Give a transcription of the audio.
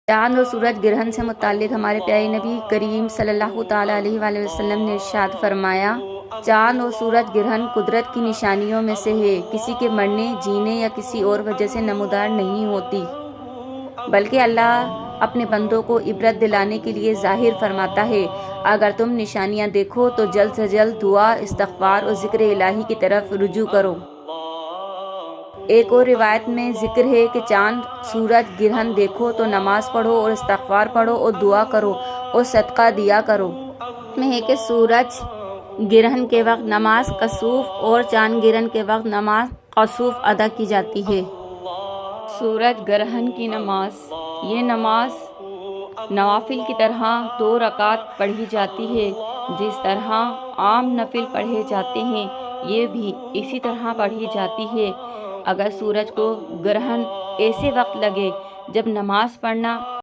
چاند اور سورج گرہن سے متعلق ہمارے پیارے نبی کریم صلی اللہ تعالیٰ علیہ وآلہ وسلم نے ارشاد فرمایا، چاند اور سورج گرہن قدرت کی نشانیوں میں سے ہے، کسی کے مرنے، جینے یا کسی اور وجہ سے نمودار نہیں ہوتی، بلکہ اللہ اپنے بندوں کو عبرت دلانے کے لیے ظاہر فرماتا ہے۔ اگر تم نشانیاں دیکھو تو جلد سے جلد دعا، استغفار اور ذکر الہی کی طرف رجوع کرو۔ ایک اور روایت میں ذکر ہے کہ چاند سورج گرہن دیکھو تو نماز پڑھو اور استغفار پڑھو اور دعا کرو اور صدقہ دیا کرو۔ میں ہے کہ سورج گرہن کے وقت نماز کسوف اور چاند گرہن کے وقت نماز خسوف ادا کی جاتی ہے۔ سورج گرہن کی نماز، یہ نماز نوافل کی طرح 2 رکعت پڑھی جاتی ہے، جس طرح عام نفل پڑھے جاتے ہیں یہ بھی اسی طرح پڑھی جاتی ہے۔ اگر سورج کو گرہن ایسے وقت لگے جب نماز پڑھنا